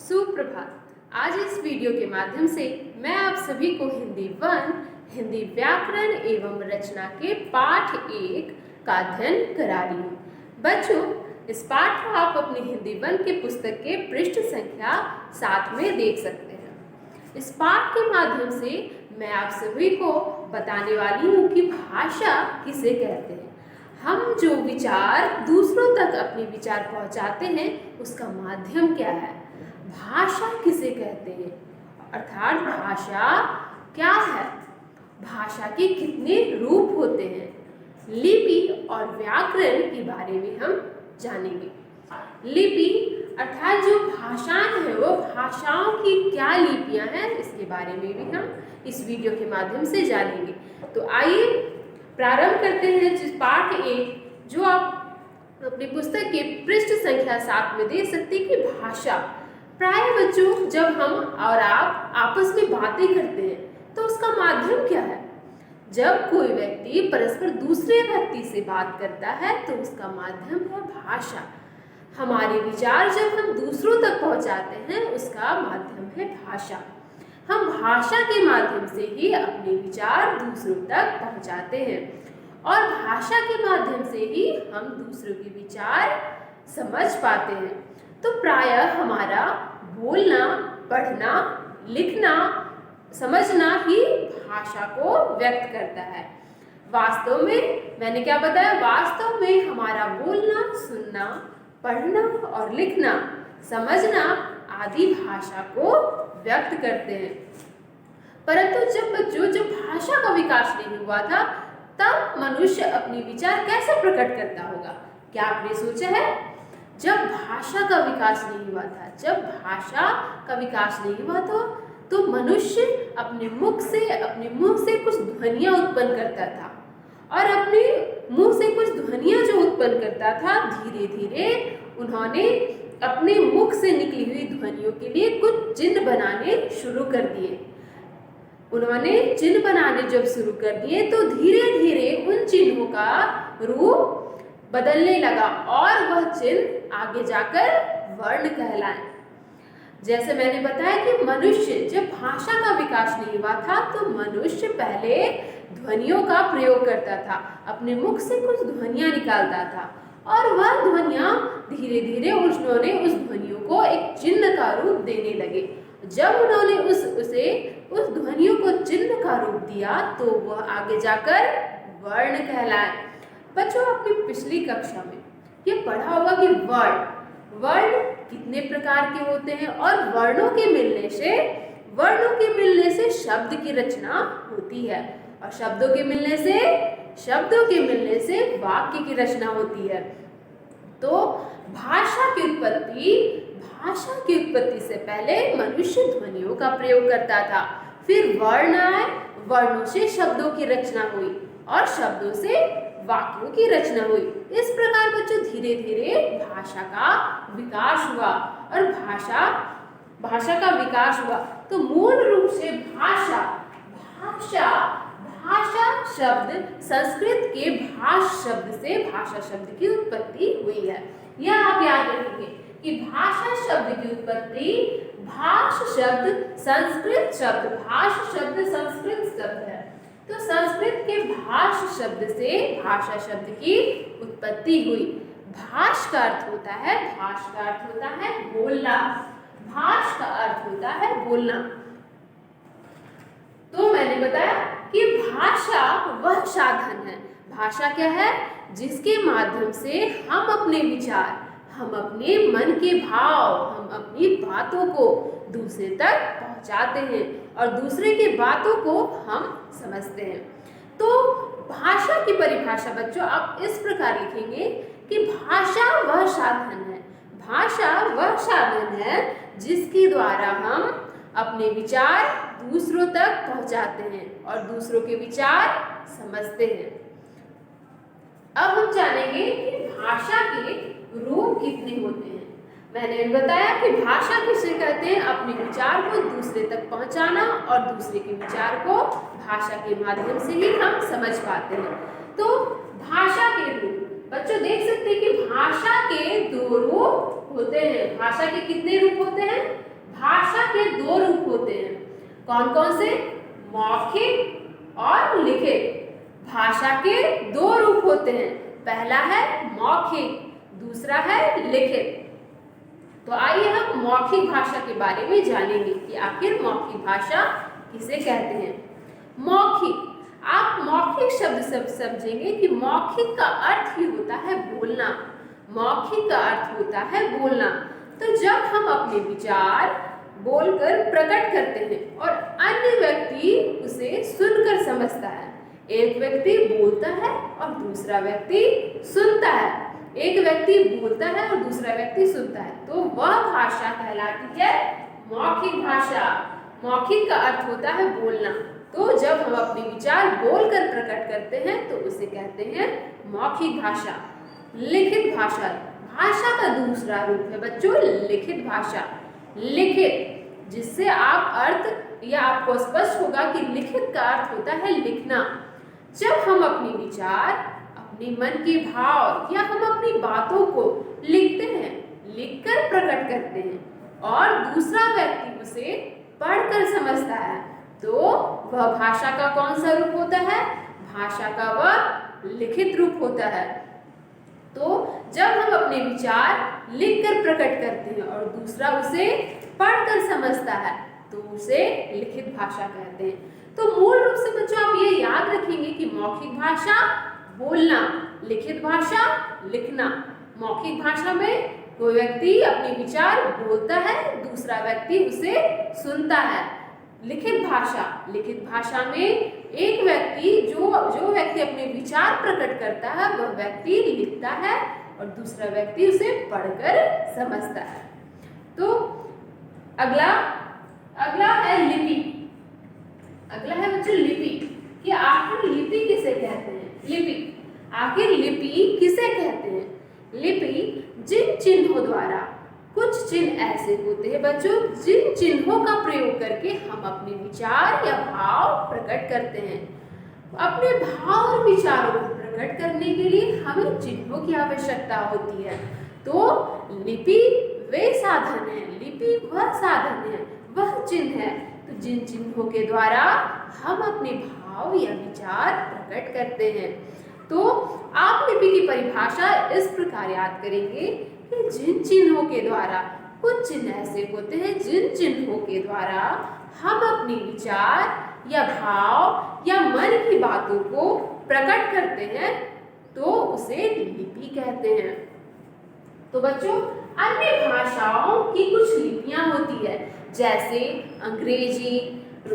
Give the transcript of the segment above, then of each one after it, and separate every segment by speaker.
Speaker 1: सुप्रभात। आज इस वीडियो के माध्यम से मैं आप सभी को हिंदी 1 हिंदी व्याकरण एवं रचना के पाठ 1 का अध्ययन करा रही हूँ। बच्चों, इस पाठ को आप अपनी हिंदी 1 के पुस्तक के पृष्ठ संख्या 7 में देख सकते हैं। इस पाठ के माध्यम से मैं आप सभी को बताने वाली हूँ कि भाषा किसे कहते हैं। हम जो विचार दूसरों तक अपने विचार पहुँचाते हैं उसका माध्यम क्या है, भाषा किसे कहते हैं, अर्थात भाषा क्या है, भाषा के कितने रूप होते हैं, लिपि और व्याकरण के बारे में हम जानेंगे। लिपि अर्थात जो भाषाएं हैं वो भाषाओं की क्या लिपियां हैं, इसके बारे में भी हम इस वीडियो के माध्यम से जानेंगे। तो आइए प्रारंभ करते हैं जिस पाठ 1 जो आप अपनी पुस्तक के पृष्ठ संख्या 7 में देख सकते हैं कि भाषा। प्राय बच्चों, जब हम और आप आपस में बातें करते हैं तो उसका माध्यम क्या है। जब कोई व्यक्ति परस्पर दूसरे व्यक्ति से बात करता है तो उसका माध्यम है भाषा। हमारे विचार जब हम दूसरों तक पहुंचाते हैं उसका माध्यम है भाषा। हम भाषा के माध्यम से ही अपने विचार दूसरों तक पहुंचाते हैं और भाषा के माध्यम से ही हम दूसरों के विचार समझ पाते हैं। तो प्रायः हमारा बोलना, पढ़ना, लिखना, समझना ही भाषा को व्यक्त करता है। वास्तव में मैंने क्या बताया, वास्तव में हमारा बोलना, सुनना, पढ़ना और लिखना, समझना आदि भाषा को व्यक्त करते हैं। परंतु जब भाषा का विकास नहीं हुआ था तब मनुष्य अपने विचार कैसे प्रकट करता होगा, क्या आपने सोचा है। जब भाषा का विकास नहीं हुआ था, जब भाषा का विकास नहीं हुआ तो मनुष्य अपने मुंह से कुछ ध्वनियां उत्पन्न करता था और अपने मुंह से कुछ ध्वनियां जो उत्पन्न करता था, धीरे धीरे उन्होंने अपने मुख से निकली हुई ध्वनियों के लिए कुछ चिन्ह बनाने शुरू कर दिए। उन्होंने चिन्ह बनाने जब शुरू कर दिए तो धीरे धीरे उन चिन्हों का रूप बदलने लगा और वह चिन्ह आगे जाकर वर्ण कहलाए। जैसे मैंने बताया कि मनुष्य, जब भाषा का विकास नहीं हुआ था तो मनुष्य पहले ध्वनियों का प्रयोग करता था, अपने मुख से कुछ ध्वनियां निकालता था और वह ध्वनियां धीरे धीरे उन्होंने उस ध्वनियों को एक चिन्ह का रूप देने लगे। जब उन्होंने उस ध्वनियों को चिन्ह का रूप दिया तो वह आगे जाकर वर्ण कहलाए। बच्चों, आपकी पिछली कक्षा में ये पढ़ा होगा कि वर्ण कितने प्रकार के होते हैं और वर्णों के मिलने से शब्द की रचना होती है और शब्दों के मिलने से वाक्य की रचना होती है। तो भाषा की उत्पत्ति से पहले मनुष्य ध्वनियों का प्रयोग करता था, फिर वर्ण आए, वर्णों से शब्दों की रचना हुई और शब्दों से वाक्यों की रचना हुई। इस प्रकार बच्चों धीरे धीरे भाषा का विकास हुआ और भाषा का विकास हुआ। तो मूल रूप से भाषा शब्द संस्कृत के भाष शब्द से भाषा शब्द की उत्पत्ति हुई है। यह आप याद रखेंगे कि भाषा शब्द की उत्पत्ति, भाष शब्द संस्कृत शब्द है। तो संस्कृत के भाष शब्द से भाषा शब्द की उत्पत्ति हुई। भाष का अर्थ होता है बोलना। भाष का अर्थ होता है बोलना। तो मैंने बताया कि भाषा वह साधन है, भाषा क्या है, जिसके माध्यम से हम अपने विचार, हम अपने मन के भाव, हम अपनी बातों को दूसरे तक पहुंचाते हैं और दूसरे की बातों को हम समझते हैं। तो भाषा की परिभाषा बच्चों आप इस प्रकार लिखेंगे कि भाषा वह साधन है जिसके द्वारा हम अपने विचार दूसरों तक पहुंचाते हैं और दूसरों के विचार समझते हैं। अब हम जानेंगे कि भाषा के रूप कितने होते हैं। मैंने बताया कि भाषा किसे कहते हैं, अपने विचार को दूसरे तक पहुंचाना और दूसरे के विचार को भाषा के माध्यम से ही हम समझ पाते हैं। तो भाषा के रूप बच्चों देख सकते हैं कि भाषा के 2 रूप होते हैं। भाषा के कितने रूप होते हैं, कौन कौन से? मौखिक और लिखित। भाषा के दो रूप होते हैं, पहला है मौखिक, दूसरा है लिखित। तो आइए हम मौखिक भाषा के बारे में जानेंगे कि आखिर मौखिक भाषा किसे कहते हैं। मौखिक, आप मौखिक शब्द सब समझेंगे कि मौखिक का अर्थ ही होता है बोलना। मौखिक का अर्थ होता है बोलना। तो जब हम अपने विचार बोलकर प्रकट करते हैं और अन्य व्यक्ति उसे सुनकर समझता है। एक व्यक्ति बोलता है और दूसरा व्यक्ति सुनता है। एक व्यक्ति बोलता है और दूसरा व्यक्ति सुनता है, तो वह भाषा कहलाती है मौखिक भाषा। मौखिक का अर्थ होता है बोलना। तो जब हम अपने विचार बोलकर प्रकट करते हैं तो उसे कहते हैं मौखिक भाषा। लिखित भाषा, भाषा का दूसरा रूप है बच्चों लिखित भाषा। लिखित, जिससे आप अर्थ या आपको स्पष्ट होगा कि लिखित का अर्थ होता है लिखना। जब हम अपने विचार, अपने मन के भाव या हम अपनी बातों को लिखते हैं, लिखकर प्रकट करते हैं और दूसरा व्यक्ति उसे पढ़कर समझता है, तो वह भाषा का कौन सा रूप होता है? भाषा का वह लिखित रूप होता है। तो जब हम अपने विचार लिखकर प्रकट करते हैं और दूसरा उसे पढ़कर समझता है, तो उसे लिखित भाषा कहते हैं। तो मूल रूप से बच्चों आप ये याद रखेंगे कि मौखिक भाषा बोलना, लिखित भाषा लिखना। मौखिक भाषा में कोई व्यक्ति अपने विचार बोलता है, दूसरा व्यक्ति उसे सुनता है। लिखित भाषा, लिखित भाषा में एक व्यक्ति जो व्यक्ति अपने विचार प्रकट करता है वह व्यक्ति लिखता है और दूसरा व्यक्ति उसे पढ़कर समझता है। तो अगला है लिपि। अगला है बच्चों लिपि कि आखिर लिपि किसे कहते हैं? लिपि, आखिर लिपि किसे कहते हैं? लिपि जिन चिन्हों द्वारा, कुछ चिन्ह ऐसे होते हैं बच्चों जिन चिन्हों का प्रयोग करके हम अपने विचार या भाव प्रकट करते हैं। अपने भाव और विचारों को प्रकट करने के लिए हमें चिन्हों की आवश्यकता होती है। तो लिपि वे साधन है, लिपि वह साधन है, वह चिन्ह है तो जिन चिन्हों के द्वारा हम अपने भाव या विचार प्रकट करते हैं। तो आप लिपि की परिभाषा इस प्रकार याद करेंगे कि जिन चिन्हों के द्वारा, कुछ चिन्ह ऐसे होते हैं जिन चिन्हों के द्वारा हम अपने विचार या भाव या मन की बातों को प्रकट करते हैं, तो उसे लिपि कहते हैं। तो बच्चों अन्य भाषाओं की कुछ लिपियां होती है, जैसे अंग्रेजी,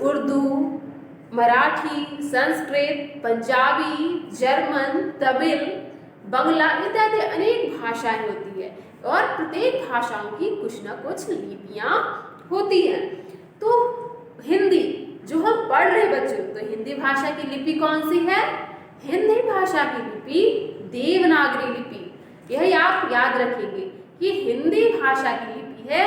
Speaker 1: उर्दू, मराठी, संस्कृत, पंजाबी, जर्मन, तमिल, बंगला इत्यादि अनेक भाषाएं होती है और प्रत्येक भाषाओं की कुछ न कुछ लिपियां होती हैं। तो हिंदी जो हम पढ़ रहे बच्चों, तो हिंदी भाषा की लिपि कौन सी है? हिंदी भाषा की लिपि देवनागरी लिपि। यह आप याद रखेंगे कि हिंदी भाषा की लिपि है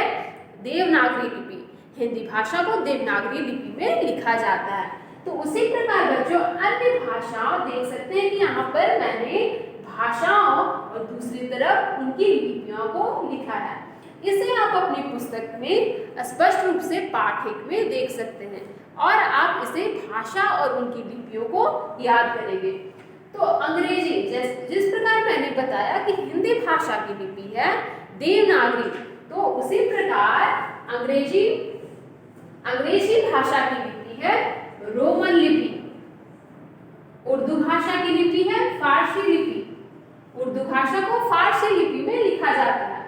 Speaker 1: देवनागरी लिपि। हिंदी भाषा को देवनागरी लिपि में लिखा जाता है। तो उसी प्रकार बच्चों अन्य भाषाओं देख सकते हैं कि यहाँ पर मैंने भाषाओं और दूसरी तरफ उनकी लिपियों को लिखा है। इसे आप अपनी पुस्तक में स्पष्ट रूप से पाठक में देख सकते हैं और आप इसे भाषा और उनकी लिपियों को याद करेंगे। तो अंग्रेजी, जिस प्रकार मैंने बताया कि हिंदी भाषा की लिपि है देवनागरी, तो उसी प्रकार अंग्रेजी भाषा की लिपि है रोमन लिपि। उर्दू भाषा की लिपि है फारसी लिपि। उर्दू भाषा को फारसी लिपि में लिखा जाता है।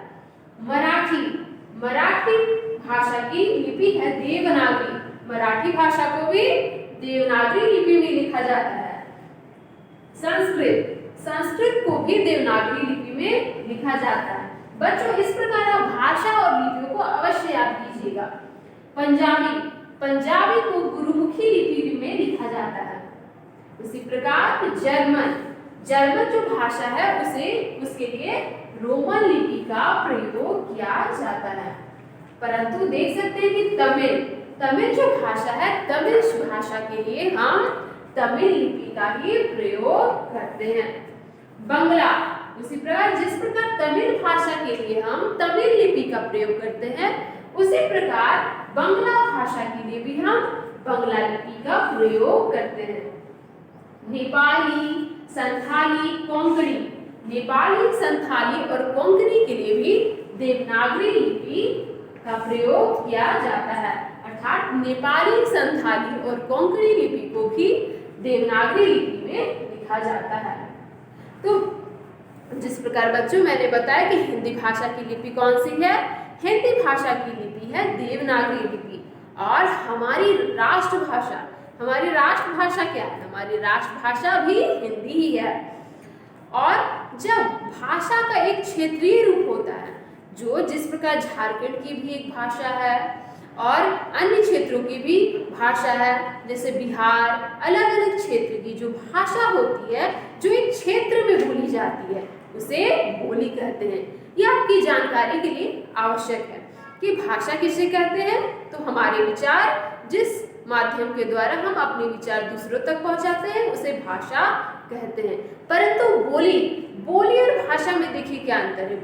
Speaker 1: मराठी भाषा की लिपि है देवनागरी। मराठी भाषा को भी देवनागरी लिपि में लिखा जाता है। संस्कृत को भी देवनागरी लिपि में लिखा जाता है। बच्चों इस प्रकार आप भाषा और लिपियों को अवश्य याद कीजिएगा। पंजाबी को गुरुमुखी लिपि में लिखा जाता है। उसी प्रकार जर्मन जो भाषा है उसके लिए रोमन लिपि का प्रयोग किया जाता है। परंतु देख सकते हैं कि तमिल जो भाषा है, तमिल भाषा के लिए हम तमिल लिपि का ही प्रयोग करते हैं। बंगला, उसी प्रकार जिस प्रकार तमिल भाषा के लिए हम तमिल लिपि का प्रयोग करते हैं, उसी प्रकार बंगला भाषा के लिए भी हम बंगला लिपि का प्रयोग करते हैं। नेपाली, संथाली, कोंकणी, नेपाली, संथाली और कोंकणी के लिए भी देवनागरी लिपि का प्रयोग किया जाता है, अर्थात नेपाली, संथाली और कोंकणी लिपि को भी देवनागरी लिपि में लिखा जाता है। तो जिस प्रकार बच्चों मैंने बताया कि हिंदी भाषा की लिपि कौन सी है, हिंदी भाषा की लिपि है देवनागरी लिपि। और हमारी राष्ट्रभाषा क्या है? हमारी राष्ट्रभाषा भी हिंदी ही है। और जब भाषा का एक क्षेत्रीय रूप होता है, जो जिस प्रकार झारखंड की भी एक भाषा है और अन्य क्षेत्रों की भी भाषा है, जैसे बिहार, अलग अलग क्षेत्र की जो भाषा होती है, जो एक क्षेत्र में बोली जाती है, उसे बोली कहते हैं। यह आपकी जानकारी के लिए आवश्यक है कि भाषा किसे कहते हैं। तो हमारे विचार, जिस माध्यम के द्वारा हम अपने विचार दूसरों तक पहुंचाते हैं, उसे भाषा कहते हैं। परंतु बोली और भाषा में देखिए क्या अंतर है।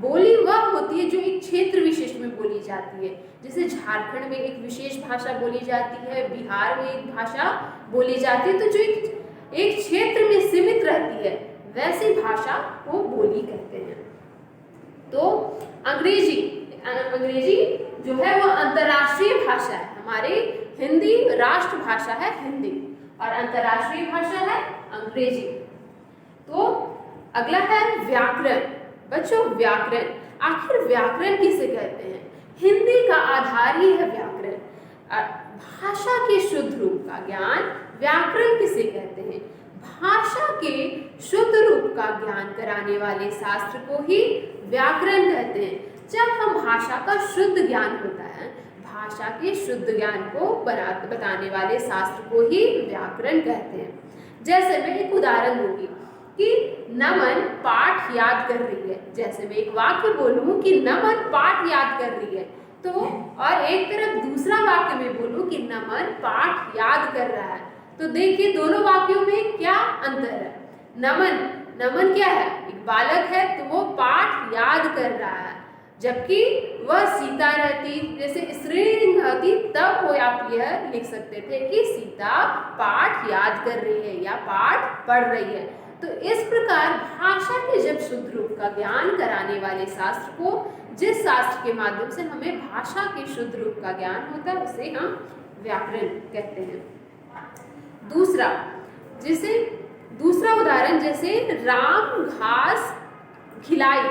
Speaker 1: बोली वह होती है जो एक क्षेत्र विशेष में बोली जाती है। जैसे झारखंड में एक विशेष भाषा बोली जाती है, बिहार में एक भाषा बोली जाती है, तो जो एक क्षेत्र में सीमित रहती है, वैसी भाषा को बोली कहते हैं। तो अंग्रेजी जो है वो अंतर्राष्ट्रीय भाषा है। हमारी हिंदी राष्ट्रभाषा है हिंदी, और अंतर्राष्ट्रीय भाषा है अंग्रेजी। तो अगला है व्याकरण। बच्चों, व्याकरण, आखिर व्याकरण किसे कहते हैं? हिंदी का आधार ही है व्याकरण। भाषा के शुद्ध रूप का ज्ञान व्याकरण किसे कहते हैं? भाषा के शुद्ध रूप का ज्ञान कराने वाले शास्त्र को ही व्याकरण कहते हैं। जब हम भाषा का शुद्ध ज्ञान होता है, भाषा के शुद्ध ज्ञान को बताने वाले शास्त्र को ही व्याकरण कहते हैं। जैसे मैं एक उदाहरण दूंगी कि नमन पाठ याद कर रही है। जैसे मैं एक वाक्य बोलूं कि नमन पाठ याद कर रही है, तो और एक तरफ दूसरा वाक्य में बोलूं कि नमन पाठ याद कर रहा है, तो देखिए दोनों वाक्यों में क्या अंतर है। नमन क्या है? एक बालक है, तो वो पाठ याद कर रहा है, जबकि वह सीता रहती, जैसे स्त्रीलिंग होती, तब वो आप यह लिख सकते थे कि सीता पाठ याद कर रही है या पाठ पढ़ रही है। तो इस प्रकार भाषा के जब शुद्ध रूप का ज्ञान कराने वाले शास्त्र को, जिस शास्त्र के माध्यम से हमें भाषा के शुद्ध रूप का ज्ञान होता है, उसे हम व्याकरण कहते हैं। दूसरा उदाहरण, जैसे राम घास खिलाई।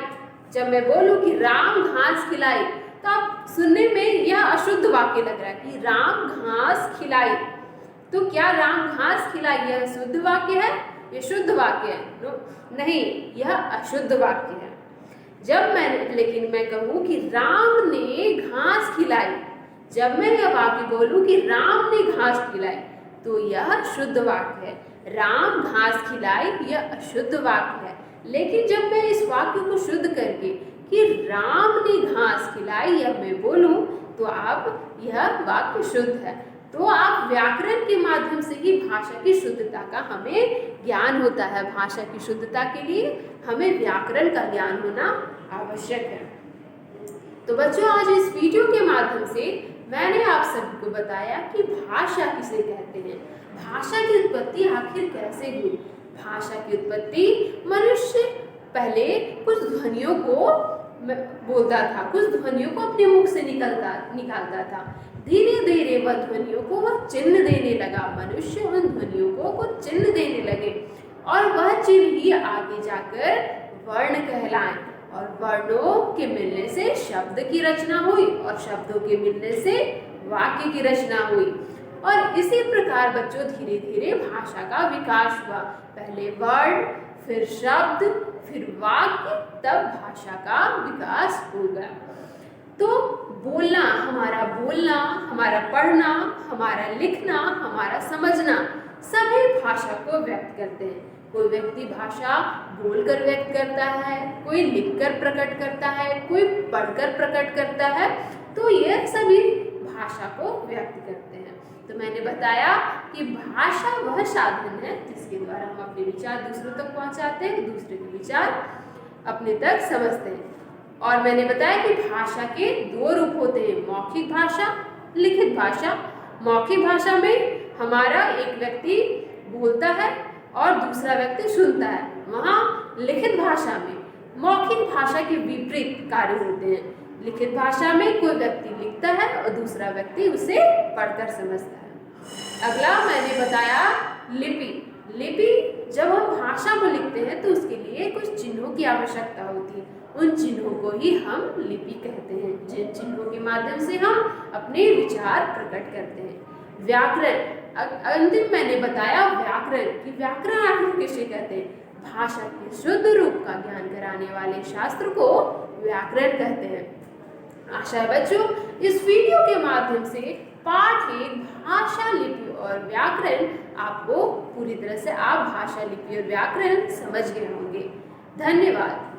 Speaker 1: जब मैं बोलूं कि राम घास खिलाई, तो आप सुनने में यह अशुद्ध वाक्य लग रहा है कि राम घास खिलाई। तो क्या राम घास खिलाई यह शुद्ध वाक्य है? ये शुद्ध वाक्य है? नहीं, यह अशुद्ध वाक्य है। लेकिन मैं कहूँ कि राम ने घास खिलाई, जब मैं यह वाक्य बोलूं कि राम ने घास खिलाई, तो यह शुद्ध वाक्य है। राम घास खिलाई यह अशुद्ध वाक्य है। लेकिन जब मैं इस वाक्य को शुद्ध करके कि राम ने घास खिलाई यह मैं बोलूं, तो अब यह वाक्य शुद्ध है। तो आप व्याकरण के माध्यम से ही भाषा की शुद्धता का हमें ज्ञान होता है। भाषा की शुद्धता के लिए हमें व्याकरण का ज्ञान होना आवश्यक है। तो बच्चों, आज इस वीडियो के माध्यम से मैंने आप सभी को बताया कि भाषा किसे कहते हैं, भाषा की उत्पत्ति आखिर कैसे हुई। भाषा की उत्पत्ति, मनुष्य पहले कुछ ध्वनियों को बोलता था, कुछ ध्वनियों को अपने मुख से निकालता था। धीरे धीरे वह ध्वनियों को वह चिन्ह देने लगा। मनुष्य उन ध्वनियों को कुछ चिन्ह देने लगे, और वह चिन्ह ही आगे जाकर वर्ण कहलाए, और वर्णों के मिलने से शब्द की रचना हुई, और शब्दों के मिलने से वाक्य की रचना हुई। और इसी प्रकार बच्चों धीरे धीरे भाषा का विकास हुआ। पहले वर्ड, फिर शब्द, फिर वाक्य, तब भाषा का विकास होगा। तो बोलना, हमारा पढ़ना, हमारा लिखना, हमारा समझना, सभी भाषा को व्यक्त करते हैं। कोई व्यक्ति भाषा बोलकर व्यक्त करता है, कोई लिखकर प्रकट करता है, कोई पढ़कर प्रकट करता है। तो यह सभी भाषा को व्यक्त करते हैं। तो मैंने बताया कि भाषा वह साधन है जिसके द्वारा हम अपने विचार दूसरों तक पहुंचाते हैं, दूसरे के विचार अपने तक समझते हैं। और मैंने बताया कि भाषा के दो रूप होते हैं, मौखिक भाषा, लिखित भाषा। मौखिक भाषा में हमारा एक व्यक्ति बोलता है और दूसरा व्यक्ति सुनता है। वहाँ लिखित भाषा में मौखिक भाषा के विपरीत कार्य होते हैं। लिखित भाषा में कोई व्यक्ति लिखता है और दूसरा व्यक्ति उसे पढ़कर समझता है। अगला मैंने बताया लिपि। लिपि जब हम भाषा को लिखते हैं तो उसके लिए कुछ चिन्हों की आवश्यकता होती है। उन चिन्हों को ही हम लिपि कहते हैं, जिन चिन्हों के माध्यम से हम अपने विचार प्रकट करते हैं। व्याकरण, अंतिम मैंने बताया व्याकरण कि व्याकरण आखिर किसे कहते हैं। भाषा के शुद्ध रूप का ज्ञान कराने वाले शास्त्र को व्याकरण कहते हैं। आशा है बच्चों इस वीडियो के माध्यम से पाठ 1 भाषा, लिपि और व्याकरण आपको पूरी तरह से आप भाषा, लिपि और व्याकरण समझ गए होंगे। धन्यवाद।